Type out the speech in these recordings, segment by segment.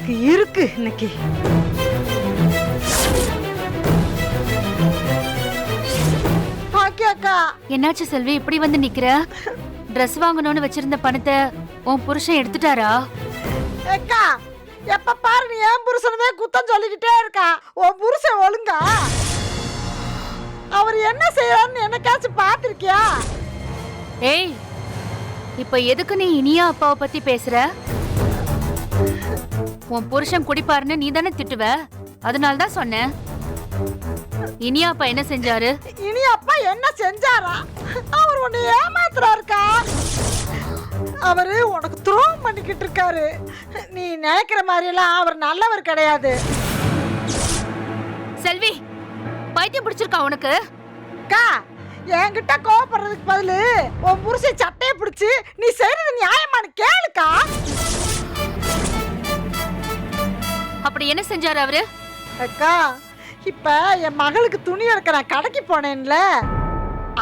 எனக்கு இருக்கு இன்னைக்கு. அக்கா, என்னாச்சு செல்வி இப்படி வந்து நிக்கிற? ட்ரெஸ் வாங்கணும்னு வச்சிருந்த பணத்தை உன் புருஷன் எடுத்துட்டாரா? அக்கா, எப்ப பாரு நீ என் புருஷனவே குத்தம் சொல்லிக்கிட்டே இருக்கா. உன் புருஷன் ஒழுங்கா? அவர் என்ன செய்யறாருன்னு என்னைக்காச்சும் பார்த்திருக்கியா? ஏய், இப்ப எதுக்கு நீ இனியா அப்பாவை பத்தி பேசுற? உன் புருஷன் குடிப்பாருன்னு நீ தானே திட்டுவ, அதனால தான் சொன்னேன். இனியா அப்பா என்ன செஞ்சாரு? இனியா அப்பா என்ன செஞ்சாரா? அவர் உன்னை ஏமாத்துறாருக்கா. அவரு உனக்கு துரோகம் பண்ணிக்கிட்டு இருக்காரு. நீ நினைக்கிற மாதிரி எல்லாம் அவர் நல்லவர் கிடையாது. செல்வி, பைத்தியம் பிடிச்சிருக்கா உனக்கு? அக்கா, என்கிட்ட கோவப்படுறதுக்கு பதிலு உன் புருஷன் சட்டையை பிடிச்சு நீ செய்யறது நியாயமானு கேளுக்கா. அப்படி என்ன செஞ்சாரு அவரு? அக்கா, இப்ப என் மகளுக்கு துணி எடுக்க நான் கடைக்கு போனேன்ல,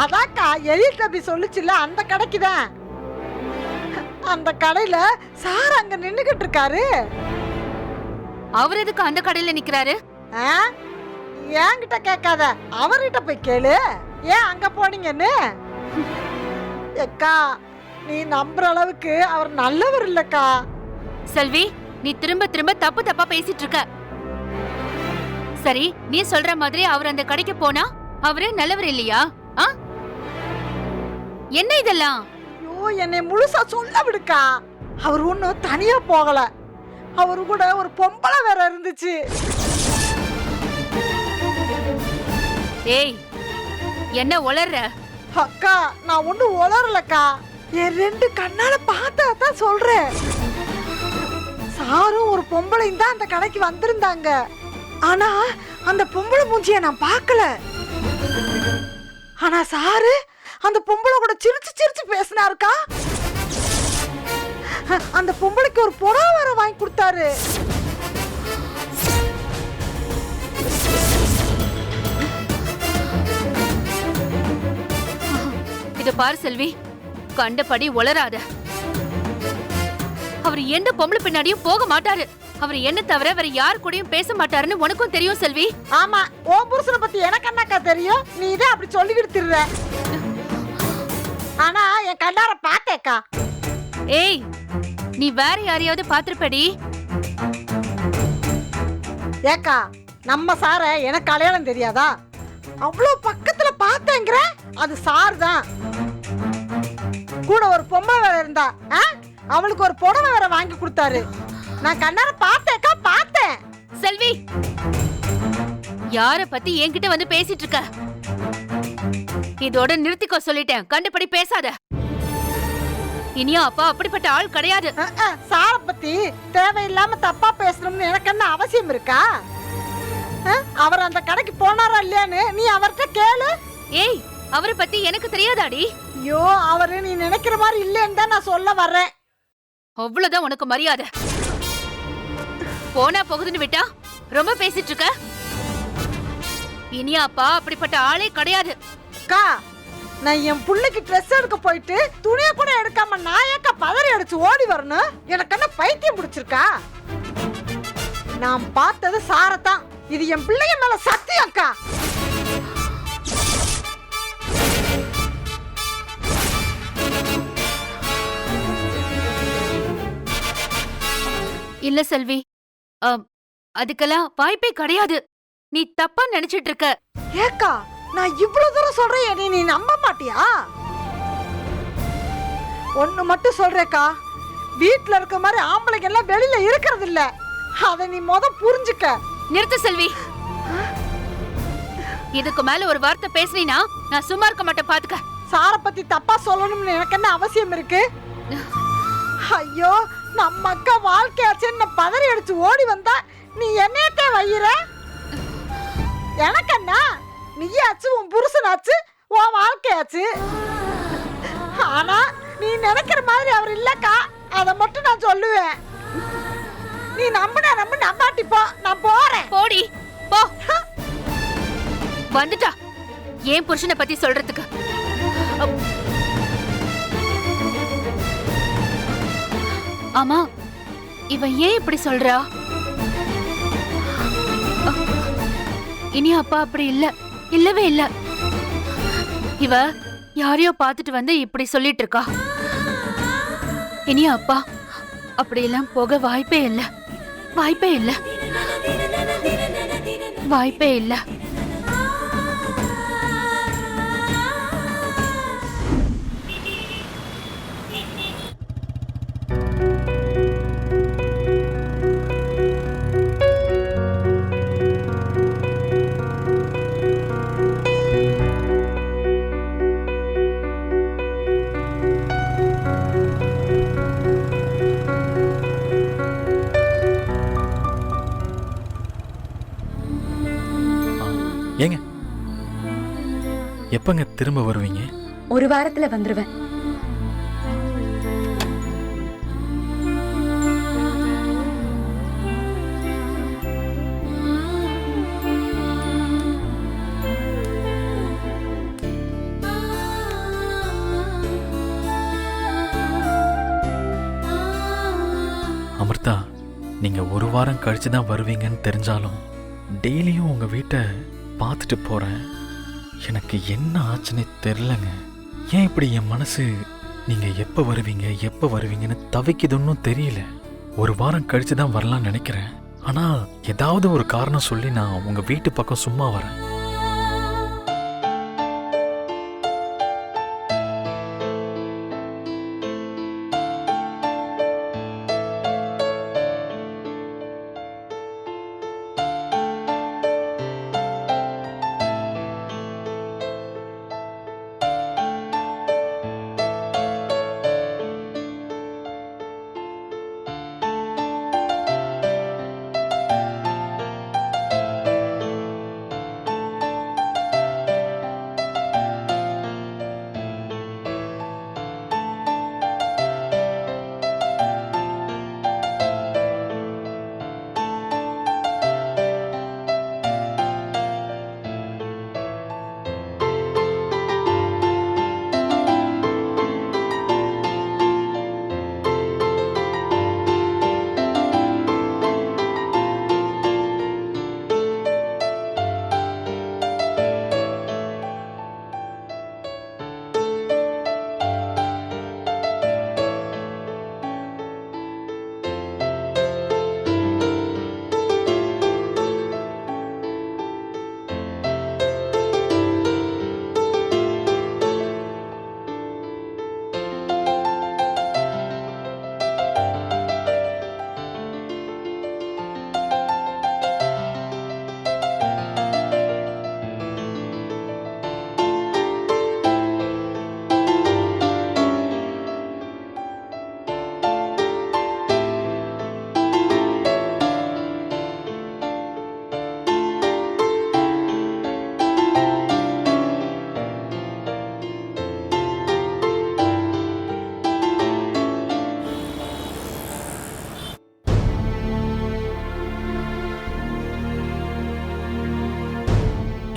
அதாக்கா எழில் தம்பி சொல்லுச்சுல, அந்த கடைக்கு தான். அந்த கடையில சார் அங்க நின்னுகிட்டு இருக்காரு. அவர் எதுக்கு அந்த கடையில நிக்கிறாரு? என்கிட்ட கேட்காத, அவர்கிட்ட போய் கேளு ஏன் அங்க போனீங்கன்னு. அக்கா, நீ நம்புற அளவுக்கு அவர் நல்லவர் இல்லக்கா. செல்வி, நீ திரும்ப திரும்ப தப்பு தப்பா பேசிட்டு இருக்க. சரி, நீ சொல்ற மாதிரி அவர் அந்த கடைக்கு போனா அவரு நல்லவர் இல்லையா? என்ன இதெல்லாம்? ஐயோ, என்னை முழுசா சொல்ல விடுக்கா. அவர் ஒன்னும் தனியா போகல, அவரு கூட ஒரு பொம்பளை வேற இருந்துச்சு. ஏய், என்ன உளர்ற? அக்கா, நான் ஒண்ணு உளரலக்கா, என் ரெண்டு கண்ணால பார்த்தா தான் சொல்றேன். சாரும் ஒரு பொம்பளையும் தான் அந்த கடைக்கு வந்திருந்தாங்க. ஆனா அந்த பொம்பளை மூஞ்சிய நான் பார்க்கல. ஆனா சாரு அந்த பொம்பளை கூட சிரிச்சு சிரிச்சு பேசினாருக்கா. அந்த பொம்பளைக்கு ஒரு புடவை வேற வாங்கி கொடுத்தாரு. இத பாரு செல்வி, கண்டபடி உளராத. அவர் எந்த பொம்பளை பின்னாடியும் போக மாட்டாரு. அவர் என்ன தவிர வேற யார் கூடயும் பேச மாட்டாருன்னு உனக்கும் தெரியும் செல்வி. ஆமா, உன் புருஷனை பத்தி எனக்கு என்னக்கா தெரியும்? நீ இதை அப்படி சொல்லிக்கிட்டு திர்ற. ஆனா என் கண்ணார பார்த்தேக்கா. ஏய், நீ வேற யாரையாவது பாத்திருப்படி? ஏக்கா, நம்ம சார எனக்கு அடையாளம் தெரியாதா? அவ்வளவு பக்கத்துல பார்த்தேங்கிற, அது சார் தான். கூட ஒரு பொம்மை வேற இருந்தா, அவளுக்கு ஒரு புடவை வேற வாங்கி கொடுத்தாரு. நான் கண்ணார பார்த்தேக்கா, பார்த்தேன். செல்வி, யார பத்தி என்கிட்ட வந்து பேசிட்டு இருக்க? இதோட நிறுத்திக்கோ சொல்லிட்டேன். கண்டுபடி பேசாத. இனியா அப்பா அப்படிப்பட்ட ஆள் கிடையாது. சார பத்தி தேவையில்லாம தப்பா பேசணும்னு எனக்கு என்ன அவசியம் இருக்கா? அவர் அந்த கடைக்கு போனாரா இல்லையான்னு நீ அவர்கிட்ட கேளு. ஏய், அவரை பத்தி எனக்கு தெரியாதாடி? ஐயோ, அவரு நீ நினைக்கிற மாதிரி இல்லைன்னு தான் நான் சொல்ல வர்றேன். அவ்வளவுதான் உனக்கு மரியாதை. போனா போகுதுன்னு விட்டா ரொம்ப பேசிட்டு இருக்க. இனியா அப்பா அப்படிப்பட்ட ஆளே கிடையாது. அக்கா, நான் என் புள்ளைக்கு ட்ரெஸ் எடுக்க போயிட்டு துணியை கூட எடுக்காம நான் ஏக்கா பதறி அடிச்சு ஓடி வரணும்? எனக்கு என்ன பைத்தியம் பிடிச்சிருக்கா? நான் பார்த்தது சாரத்தான். இது என் பிள்ளைய மேல சத்தியம் அக்கா. இல்ல செல்வி, அதுக்கெல்லாம் வாய்ப்பே கிடையாது. நீ தப்பா நினைச்சிட்டு இருக்க. ஏக்கா, நான் இவ்வளவு தூரம் சொல்றேன், நீ நம்ப மாட்டியா? ஒண்ணு மட்டும் சொல்றேக்கா, வீட்டுல இருக்க மாதிரி ஆம்பளைங்க எல்லாம் வெளியில இருக்கிறது இல்ல. அத நீ புரிஞ்சுக்க. நிறுத்து செல்வி. இதுக்கு மேல ஒரு வார்த்தை பேசுனீனா நான் சும்மா இருக்க மாட்டேன், பாத்துக்க. சார பத்தி தப்பா சொல்லணும்னு எனக்கு என்ன அவசியம் இருக்கு? ஐயோ, நம்ம அக்கா வாழ்க்கையாச்சுன்னு பதறி அடிச்சு ஓடி வந்தா நீ என்னையத்தே வையிற? எனக்கு என்ன, நீயாச்சு உன் புருஷனாச்சு, உன் வாழ்க்கையாச்சு. ஆனா நீ நினைக்கிற மாதிரி அவர் இல்லக்கா, அதை மட்டும் நான் சொல்லுவேன். நீ நம்பினா நம்பு, நம்பாட்டி போ, நான் போறேன். போடி போ. வந்துட்டா ஏன் புருஷனை பத்தி சொல்றதுக்கு. ஆமா, இவன் ஏன் இப்படி சொல்றா? இனி அப்பா அப்படி இல்ல, இல்லவே இல்ல. இவ யாரையோ பார்த்துட்டு வந்து இப்படி சொல்லிட்டு இருக்கா. இனி அப்பா அப்படியெல்லாம் போக வாய்ப்பே இல்ல, வாய்ப்பே இல்ல, வாய்ப்பே இல்ல. ஏங்க எப்பங்க திரும்ப வருவீங்க? ஒரு வாரத்துல வந்துருவேன். அமிர்தா, நீங்க ஒரு வாரம் கழிச்சு தான் வருவீங்கன்னு தெரிஞ்சாலும் டெய்லியும் உங்க வீட்டை பார்த்துட்டு போறேன். எனக்கு என்ன ஆச்சுன்னே தெரிலங்க. ஏன் இப்படி என் மனசு நீங்க எப்ப வருவீங்கன்னு தவிக்குதுன்னு தெரியல. ஒரு வாரம் கழிச்சு தான் வரலாம்னு நினைக்கிறேன். ஆனா ஏதாவது ஒரு காரணம் சொல்லி நான் உங்க வீட்டு பக்கம் சும்மா வரேன்.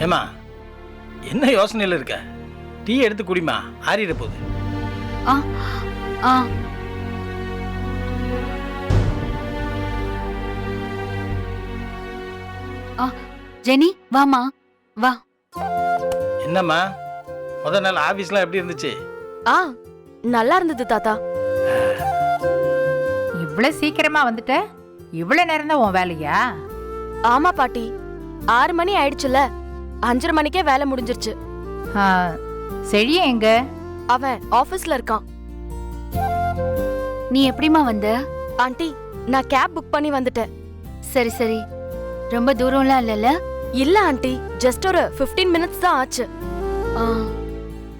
ஏமா, என்ன யோசனையில் இருக்க? டீ எடுத்து குடிமா, ஆறிட போகுது. ஆ ஆ ஆ ஜெனி வாமா வா. என்னம்மா, முதல் நாள் ஆபீஸ்லாம் எப்படி இருந்துச்சு? நல்லா இருந்தது தாத்தா. இவ்வளவு சீக்கிரமா வந்துட்ட? இவ்வளவு நேரம் தான் உன் வேலையா? ஆமா பாட்டி, 6 மணி ஆயிடுச்சுல, 5:30 மணிக்கே வேலை முடிஞ்சிருச்சு. செழிய எங்க? அவன் ஆபீஸ்ல இருக்கான். நீ எப்படிமா வந்த? ஆண்டி, நான் கேப் புக் பண்ணி வந்துட்டேன். சரி சரி, ரொம்ப தூரம்லாம் இல்லைல்ல? இல்ல ஆண்டி, ஜஸ்ட் ஒரு 15 மினிட்ஸ் தான் ஆச்சு.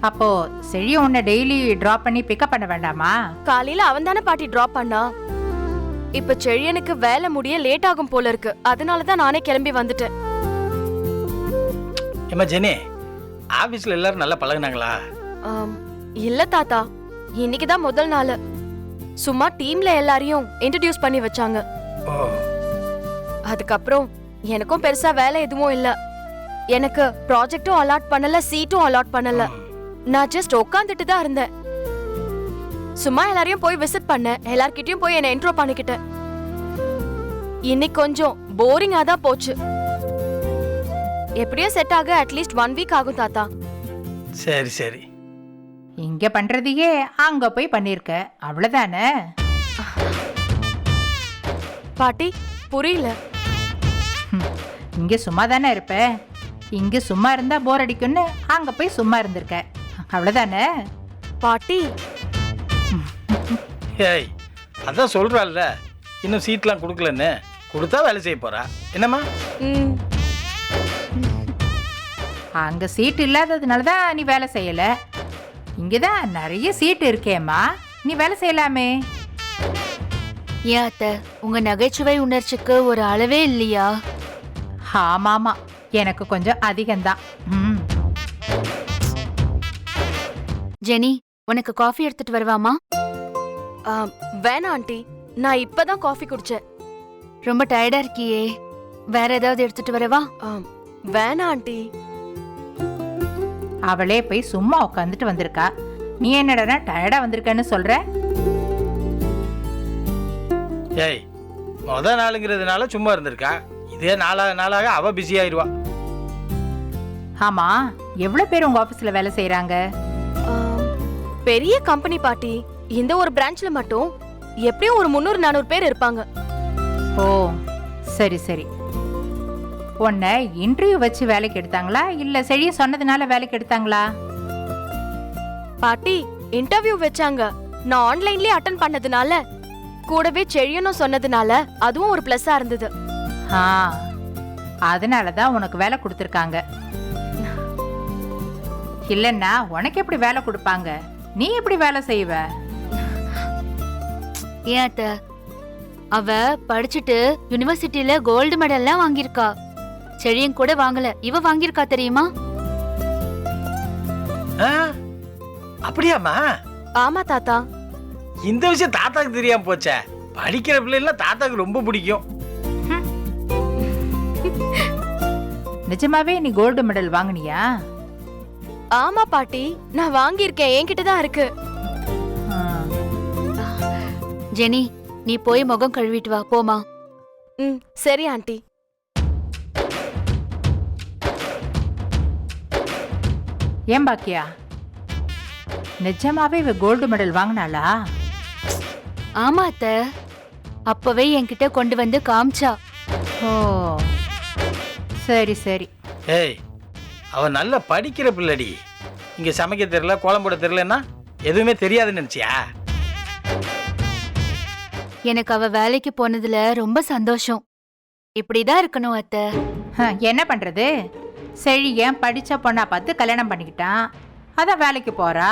அப்போ செழிய உன்னை டெய்லி டிராப் பண்ணி பிக்கப் பண்ண வேண்டாமா? காலையில அவன் தானே பாட்டி டிராப் பண்ணா. இப்ப செழியனுக்கு வேலை முடிய லேட் ஆகும் போல இருக்கு, அதனாலதான் நானே கிளம்பி வந்துட்டேன். ஏமா ஜெனி, ஆபீஸ்ல எல்லாரும் நல்லா பழகுனாங்களா? இல்ல தாத்தா, இன்னைக்குதான் முதல் நாள். சும்மா டீம்ல எல்லாரையும் இன்ட்ரோடியூஸ் பண்ணி வச்சாங்க. அதுக்கப்புறம் எனக்கும் பெருசா வேலை எதுவும் இல்ல. எனக்கு ப்ராஜெக்டும் அலாட் பண்ணல, சீட்டும் அலாட் பண்ணல. நான் ஜஸ்ட் உட்காந்துட்டு தான் இருந்தேன். சும்மா எல்லாரையும் போய் விசிட் பண்ணேன், எல்லார்கிட்டயும் போய் என்ன இன்ட்ரோ பண்ணிக்கிட்டேன். இன்னைக்கு கொஞ்சம் போரிங்கா தான் போச்சு. எப்படியும் செட் ஆக அட்லீஸ்ட் 1 வீக் ஆகும் தாத்தா. சரி சரி. இங்க பண்றதையே அங்க போய் பண்ணிருக்க, அவ்வளவுதானே? பாட்டி புரியல. இங்க சும்மா தானே இருப்ப, இங்க சும்மா இருந்தா போர் அடிக்கும்னு அங்க போய் சும்மா இருந்திருக்க, அவ்வளவுதானே? பாட்டி ஏய், அதான் சொல்றாள்ல இன்னும் சீட்லாம் கொடுக்கலன்னு. கொடுத்தா வேலை செய்ய போறா. என்னம்மா? ம், அங்க சீட் இல்லாததுனாலதான் நீ வேலை செய்யல, இங்கதான் நிறைய சீட் இருக்கேம்மா, நீ வேலை செய்யலாமே. ஏன் அத்தை, உங்க நகைச்சுவை உணர்ச்சிக்கு ஒரு அளவே இல்லையா? ஆமாமா, எனக்கு கொஞ்சம் அதிகம்தான். ம். ஜெனி, உனக்கு காஃபி எடுத்துட்டு வரவாமா? வேணாம் ஆண்டி, நான் இப்பதான் காஃபி குடிச்சேன். ரொம்ப டயர்டா இருக்கியே, வேற ஏதாவது எடுத்துட்டு வரவா? வேணாம் ஆண்டி. அவளே போய் சும்மா உட்காந்துட்டு வந்திருக்கா, நீ என்னடா டயர்டா வந்திருக்கன்னு சொல்ற? ஏய், முத நாளுங்கிறதுனால சும்மா இருந்திருக்கா. இதே நாளாக அவ பிஸி ஆயிடுவா. ஆமா, எவ்வளவு பேர் உங்க ஆபீஸ்ல வேலை செய்யறாங்க? பெரிய கம்பெனி பாட்டி, இந்த ஒரு பிரான்ச்ல மட்டும் எப்படியும் ஒரு 300-400 பேர் இருப்பாங்க. ஓ சரி சரி. உன்னை இன்டர்வியூ வச்சு வேலைக்கு எடுத்தாங்களா இல்ல செழிய சொன்னதுனால வேலைக்கு எடுத்தாங்களா? பாட்டி இன்டர்வியூ வச்சாங்க, நான் ஆன்லைன்லயே அட்டெண்ட் பண்ணதுனால, கூடவே செழியனும் சொன்னதுனால அதுவும் ஒரு பிளஸ்ஸா இருந்தது. அதனாலதான் உனக்கு வேலை கொடுத்துருக்காங்க. இல்லன்னா உனக்கு எப்படி வேலை கொடுப்பாங்க? நீ எப்படி வேலை செய்வ? ஏன் அத்தை, அவ படிச்சுட்டு யுனிவர்சிட்டியில கோல்டு மெடல்லாம் வாங்கியிருக்கா. செழியன் கூட வாங்கல, இவ வாங்கியிருக்கா தெரியுமா? அப்படியாம்மா? ஆமா தாத்தா. இந்த விஷயம் தாத்தாக்கு தெரியாம போச்சே. படிக்கிற பிள்ளைலாம் தாத்தாக்கு ரொம்ப பிடிக்கும். நிஜமாவே நீ கோல்டு மெடல் வாங்குனியா? ஆமா பாட்டி, நான் வாங்கியிருக்கேன், என்கிட்ட தான் இருக்கு. ஜெனி, நீ போய் முகம் கழுவிட்டு வா, போமா. ம் சரி ஆண்டி. ஏன் பாக்கியா, நிஜமாவே இவ கோல்டு மெடல் வாங்கினாளா? ஆமா அத்தை, அப்பவே என்கிட்ட கொண்டு வந்து காமிச்சா. ஓ சரி சரி. ஏய், அவ நல்ல படிக்கிற பிள்ளடி. இங்க சமைக்க தெரியல, கோலம் போட தெரியலன்னா எதுவுமே தெரியாதுன்னு நினைச்சியா? எனக்கு அவ வேலைக்கு போனதுல ரொம்ப சந்தோஷம். இப்படிதான் இருக்கணும் அத்தை. என்ன பண்றது, செழியன் படிச்ச பொண்ணா பார்த்து கல்யாணம் பண்ணிக்கிட்டான், அதான் வேலைக்கு போறா.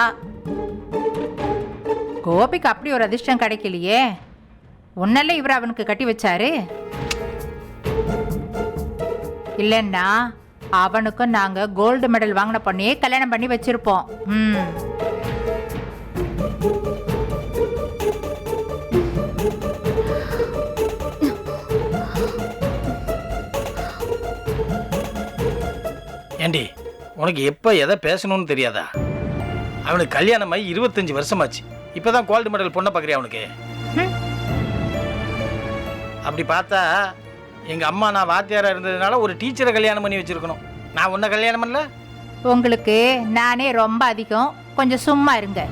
கோபிக்கு அப்படி ஒரு அதிர்ஷ்டம் கிடைக்கலையே, உன்னால இவர் அவனுக்கு கட்டி வச்சாரு. இல்லைன்னா அவனுக்கும் நாங்க கோல்டு மெடல் வாங்கின பொண்ணையே கல்யாணம் பண்ணி வச்சிருப்போம். ஏண்டி, உனக்கு எப்ப எதை பேசணும்னு தெரியாதா? அவனுக்கு கல்யாணம் ஆகி 25 வருஷமாச்சு. இப்பதான் கோல்டு மெடல் பொண்ணை பாக்குறியா அவனுக்கு? அப்படி பார்த்தா எங்க அம்மா நான் வாத்தியாரா இருந்ததுனால ஒரு டீச்சரை கல்யாணம் பண்ணி வச்சிருக்கணும். நான் உன்னை கல்யாணம் பண்ணல. உங்களுக்கு நானே ரொம்ப அதிகம், கொஞ்சம் சும்மா இருங்க.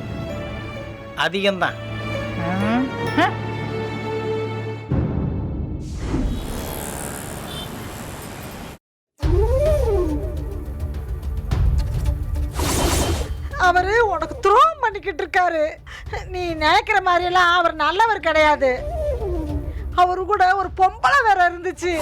அதிகம்தான். அவரு உனக்கு துரோகம் பண்ணிக்கிட்டு இருக்காரு. நீ நினைக்கிற மாதிரியெல்லாம் அவர் நல்லவர் கிடையாது. அவரு கூட ஒரு பொம்பளை வேற இருந்துச்சு.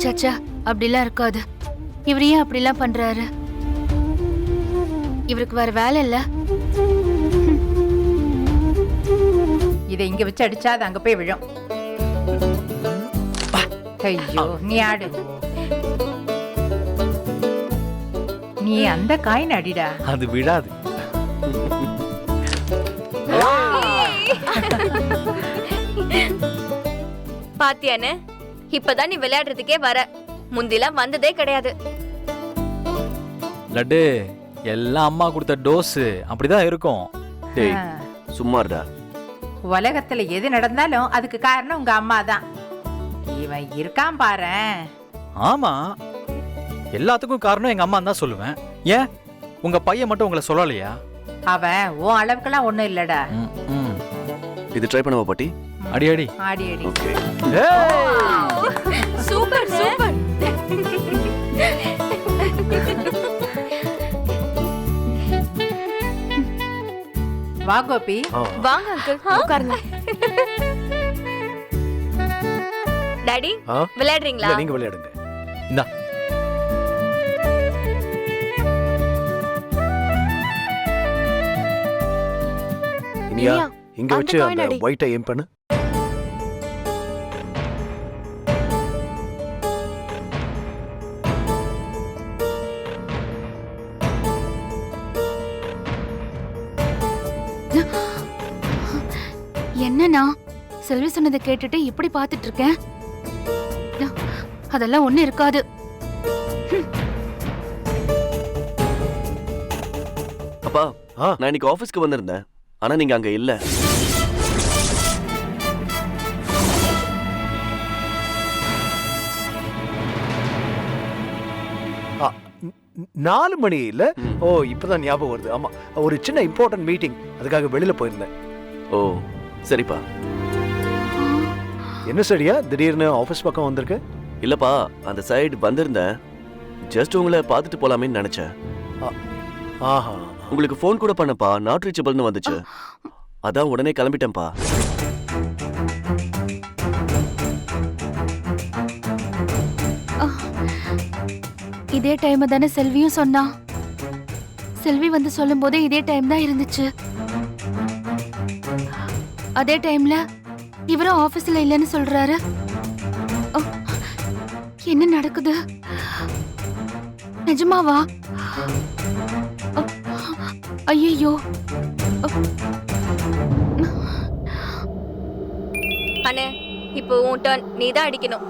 சச்சா, அப்படிலாம் இருக்காது. இவர் ஏன் அப்படிலாம் பண்றாரு? இவருக்கு வேற வேலை இல்ல. இதை இங்க வச்சு அடிச்சா அது அங்க போய் விழும். ஐயோ, நீ ஆடு, நீ அந்த காயின் அடிடா. அது விடாது. பாத்தியானே, இப்பதான் நீ விளையாடுறதுக்கே வர, முந்திலாம் வந்ததே கிடையாது. லட்டு, எல்லாம் அம்மா கொடுத்த டோஸ் அப்படிதான் இருக்கும். டேய் சும்மாடா. உலகத்துல எது நடந்தாலும் அதுக்கு காரணம் உங்க அம்மா தான். இவன் இருக்கான் பாரேன். ஆமா, எல்லாத்துக்கும் காரணம் எங்க அம்மா தான் சொல்லுவேன். ஏன் உங்க பையன் மட்டும் உங்களை சொல்லலையா? அவன் உன் அளவுக்கெல்லாம் ஒண்ணும் இல்லடா. இது ட்ரை பண்ணவா பாட்டி? அடி அடி ஆடி அடி. ஓகே. Super super. வா கோபி. வாங்க அங்கிள் உட்காருங்க. டாடி ஆ? விளையாடுறீங்களா? இல்ல, நீங்க விளையாடுங்க. இந்தா. இனியா இனியா, இங்க அந்த வச்சு coin அந்த அடி. ஒயிட்டை ஏம் பண்ணு. என்னண்ணா செல்வி சொன்னதை கேட்டுட்டு இப்படி பார்த்துட்டு இருக்கேன். அதெல்லாம் ஒண்ணு இருக்காது. அப்பா ஆ. நான் இன்னைக்கு ஆபீஸ்க்கு வந்திருந்தேன். ஆனா நீங்க அங்க இல்ல. ஆ, 4 மணி இல்ல? ம். ஓ, இப்பதான் ஞாபகம் வருது. ஆமா, ஒரு சின்ன இம்பார்ட்டன்ட் மீட்டிங், அதுக்காக வெளியில போயிருந்தேன். ஓ சரிப்பா. என்ன சரியா திடீர்னு ஆபீஸ் பக்கம் வந்திருக்கு? இல்லப்பா அந்த சைடு வந்திருந்தேன். ஜஸ்ட் உங்களை பார்த்துட்டு போலாமேன்னு நினைச்சேன். ஆஹா. உங்களுக்கு ஃபோன் கூட பண்ணப்பா, நாட் ரீச்சபிள்னு வந்துச்சு. அதான் உடனே கிளம்பிட்டேன்ப்பா. இதே டைம் தானே செல்வியும் சொன்னா. செல்வி வந்து சொல்லும் போதே இதே டைம் தான் இருந்துச்சு. அதே டைம்ல இவரும் ஆபீஸ்ல இல்லைன்னு சொல்றாரு. அ, என்ன நடக்குது? நிஜமாவா? ஐயோ. அண்ணே இப்போ உன் டர்ன், நீ தான் அடிக்கணும்.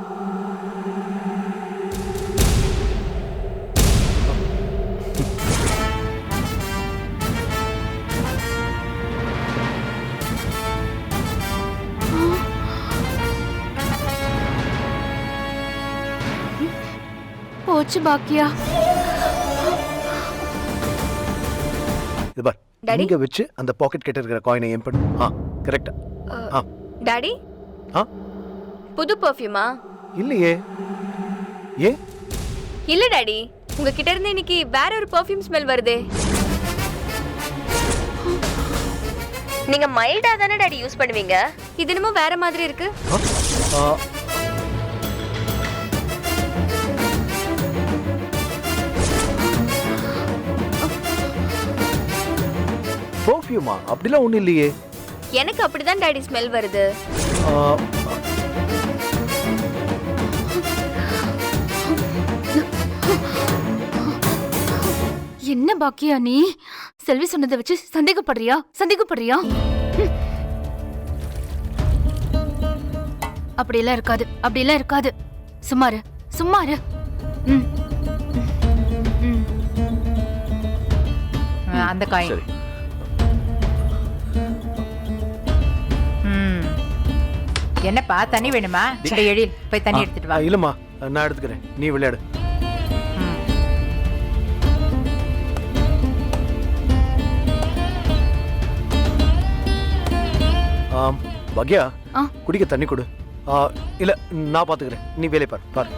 போச்சு பாக்கியா. இது பார், டாடி? இங்க வச்சு அந்த பாக்கெட் கிட்ட இருக்கிற காயினை ஏம் பண்ணு. ஆ, கரெக்ட்டா. ஆ. டாடி ஆ? புது பர்ஃப்யூமா? இல்லையே. ஏ? இல்ல டாடி, உங்ககிட்ட இருந்து இன்னைக்கு வேற ஒரு பர்ஃப்யூம் ஸ்மெல் வருதே. நீங்க மைல்டா தானே டாடி யூஸ் பண்ணுவீங்க, இது என்னமோ வேற மாதிரி இருக்கு. ஆ. பர்ஃப்யூமா? அப்படிலாம் ஒண்ணும் இல்லையே. எனக்கு அப்படிதான் டாடி ஸ்மெல் வருது. ஆ, என்ன பாக்கியா நீ? செல்வி சொன்னதை வச்சு சந்தேகப்படுறியா? ஹம். அப்படியெல்லாம் இருக்காது, அப்படியெல்லாம் இருக்காது. சும்மாரு. ம். ம். அந்த காயின். சரி. என்னப்பா தண்ணி வேணுமா? இந்த எழில் போய் தண்ணி எடுத்துட்டு வா. இல்லம்மா, நான் எடுத்துக்கிறேன், நீ விளையாடு. ம். பாக்யா, ஆ. குடிக்க தண்ணி கொடு. இல்ல, நான் பாத்துக்கிறேன், நீ வேலை பார்.